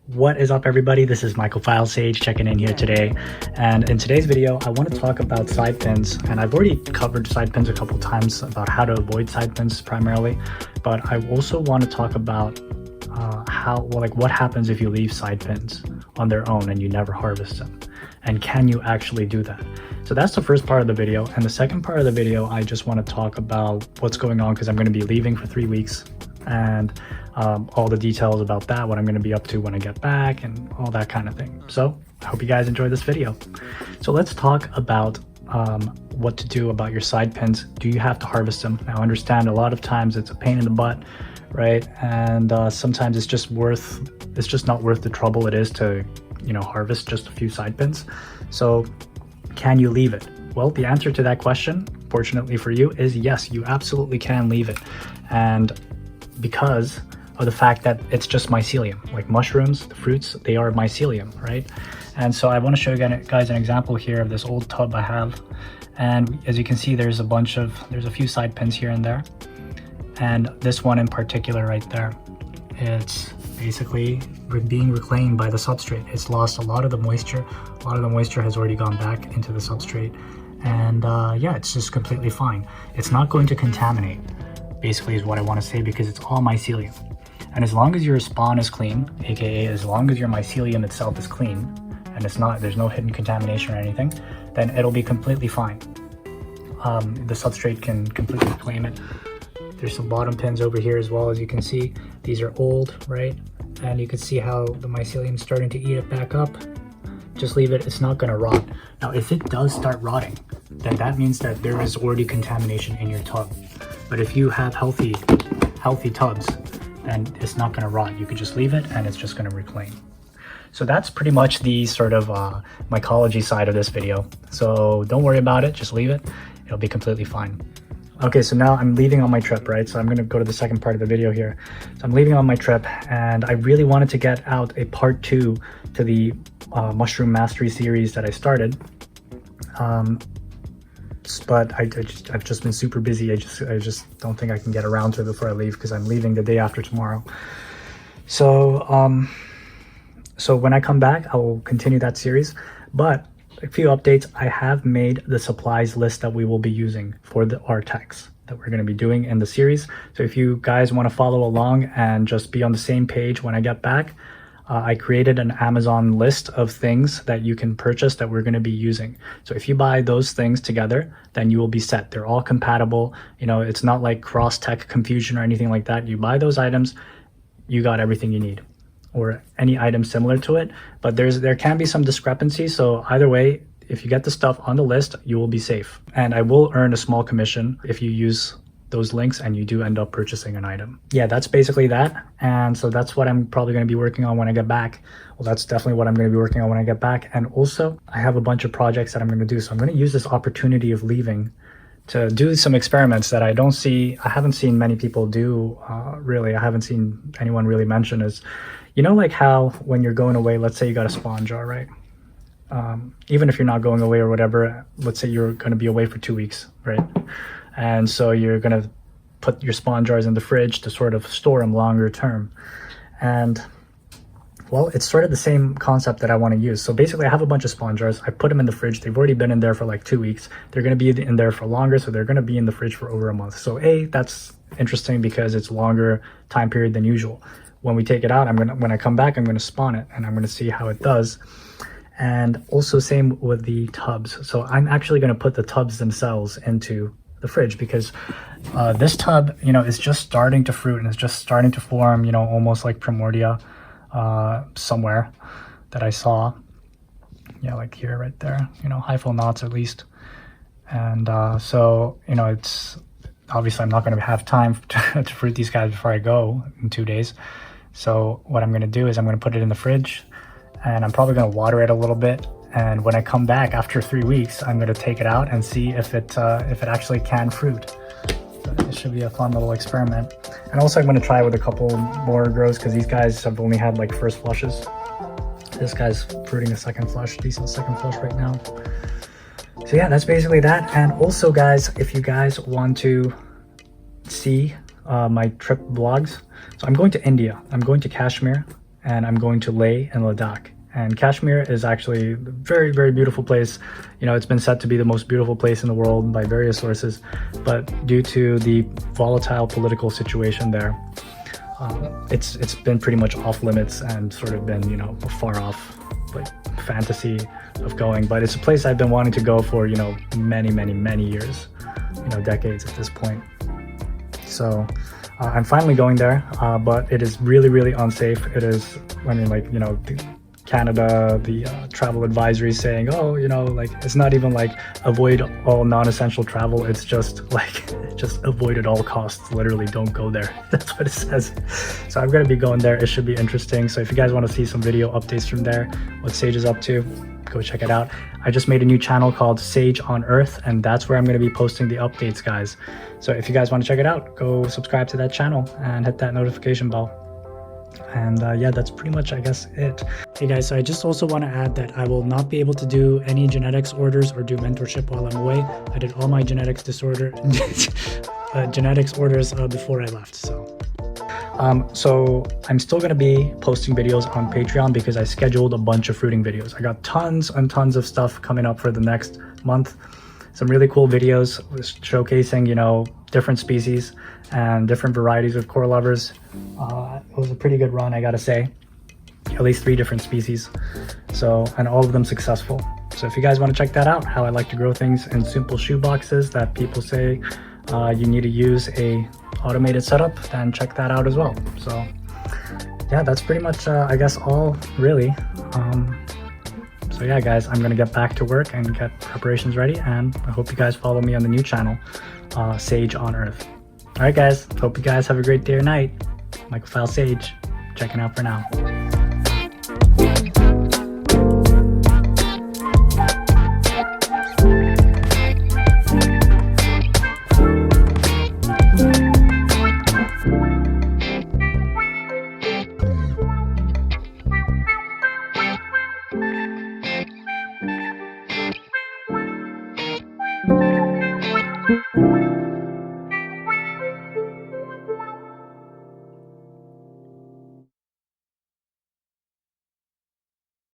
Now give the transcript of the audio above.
What is up, everybody? This is Mycophilia Sage checking in here today, and in today's video I want to talk about side pins. And I've already covered side pins a couple times about how to avoid side pins primarily, but I also want to talk about what happens if you leave side pins on their own and you never harvest them, and can you actually do that? So that's the first part of the video, and the second part of the video I just want to talk about what's going on, because I'm going to be leaving for 3 weeks, and all the details about that, what I'm going to be up to when I get back, and all that kind of thing. So I hope you guys enjoy this video. So let's talk about what to do about your side pins. Do you have to harvest them? Now, understand, a lot of times it's a pain in the butt, right? And sometimes it's just not worth the trouble it is to, harvest just a few side pins. So can you leave it? Well, the answer to that question, fortunately for you, is yes, you absolutely can leave it. And because of the fact that it's just mycelium, like mushrooms, the fruits, they are mycelium, right? And so I want to show you guys an example here of this old tub I have. And as you can see, there's a few side pins here and there. And this one in particular right there, it's basically being reclaimed by the substrate. It's lost a lot of the moisture. A lot of the moisture has already gone back into the substrate. And yeah, it's just completely fine. It's not going to contaminate, basically, is what I want to say, because it's all mycelium. And as long as your spawn is clean, aka as long as your mycelium itself is clean, and there's no hidden contamination or anything, then it'll be completely fine. The substrate can completely reclaim it. There's some bottom pins over here as well, as you can see. These are old, right? And you can see how the mycelium is starting to eat it back up. Just leave it, it's not gonna rot. Now, if it does start rotting, then that means that there is already contamination in your tub. But if you have healthy tubs, then it's not gonna rot. You could just leave it and it's just gonna reclaim. So that's pretty much the sort of mycology side of this video. So don't worry about it, just leave it. It'll be completely fine. Okay, so now I'm leaving on my trip, right? So I'm gonna go to the second part of the video here. So I'm leaving on my trip, and I really wanted to get out a part 2 to the Mushroom Mastery series that I started. But I've just been super busy. I just don't think I can get around to it before I leave, because I'm leaving the day after tomorrow. So so when I come back, I will continue that series. But a few updates: I have made the supplies list that we will be using for our techs that we're going to be doing in the series. So if you guys want to follow along and just be on the same page when I get back, I created an Amazon list of things that you can purchase that we're going to be using. So if you buy those things together, then you will be set. They're all compatible. It's not like cross-tech confusion or anything like that. You buy those items, you got everything you need, or any item similar to it. But there can be some discrepancy. So either way, if you get the stuff on the list, you will be safe. And I will earn a small commission if you use those links and you do end up purchasing an item. Yeah, that's basically that. And so that's what I'm probably going to be working on when I get back. Well, that's definitely what I'm going to be working on when I get back. And also, I have a bunch of projects that I'm going to do. So I'm going to use this opportunity of leaving to do some experiments that I haven't seen many people do, really. I haven't seen anyone really mention is, like how when you're going away, let's say you got a spawn jar, right? Even if you're not going away or whatever, let's say you're going to be away for 2 weeks, right? And so you're going to put your spawn jars in the fridge to sort of store them longer term. And well, it's sort of the same concept that I want to use. So basically, I have a bunch of spawn jars. I put them in the fridge. They've already been in there for like 2 weeks. They're going to be in there for longer, so they're going to be in the fridge for over a month. So that's interesting because it's longer time period than usual. When we take it out, when I come back, I'm going to spawn it, and I'm going to see how it does. And also same with the tubs. So I'm actually going to put the tubs themselves into the fridge, because this tub, is just starting to fruit, and it's just starting to form, almost like primordia somewhere that I saw. Yeah, like here, right there, hyphal knots at least. And so, it's obviously I'm not going to have time to fruit these guys before I go in 2 days. So what I'm going to do is I'm going to put it in the fridge, and I'm probably going to water it a little bit. And when I come back after 3 weeks, I'm going to take it out and see if it actually can fruit. It should be a fun little experiment. And also I'm going to try with a couple more grows, because these guys have only had like first flushes. This guy's fruiting a second flush, decent second flush right now. So yeah, that's basically that. And also, guys, if you guys want to see my trip vlogs, so I'm going to India. I'm going to Kashmir and I'm going to Leh and Ladakh. And Kashmir is actually a very, very beautiful place. You know, it's been said to be the most beautiful place in the world by various sources, but due to the volatile political situation there, it's been pretty much off limits and sort of been, you know, a far off like fantasy of going. But it's a place I've been wanting to go for, you know, many years, you know, decades at this point. So I'm finally going there, but it is really unsafe. It is, I mean, like, you know, Canada, the travel advisory saying, oh, you know, like, it's not even like avoid all non-essential travel. It's just like, just avoid at all costs. Literally, don't go there. That's what it says. So I'm going to be going there. It should be interesting. So if you guys want to see some video updates from there, what Sage is up to, go check it out. I just made a new channel called Sage on Earth, and that's where I'm going to be posting the updates, guys. So if you guys want to check it out, go subscribe to that channel and hit that notification bell. And yeah, that's pretty much, I guess, it. Hey guys, so I just also want to add that I will not be able to do any genetics orders or do mentorship while I'm away. I did all my genetics orders before I left. So I'm still going to be posting videos on Patreon because I scheduled a bunch of fruiting videos. I got tons and tons of stuff coming up for the next month. Some really cool videos showcasing, you know, different species and different varieties of core lovers. It was a pretty good run, I gotta say. At least 3 different species. So, and all of them successful. So if you guys want to check that out, how I like to grow things in simple shoe boxes that people say you need to use a automated setup, then check that out as well. So yeah, that's pretty much, I guess, all really. So yeah, guys, I'm gonna get back to work and get preparations ready, and I hope you guys follow me on the new channel, Sage on Earth. All right, guys, hope you guys have a great day or night. Mycophile Sage, checking out for now.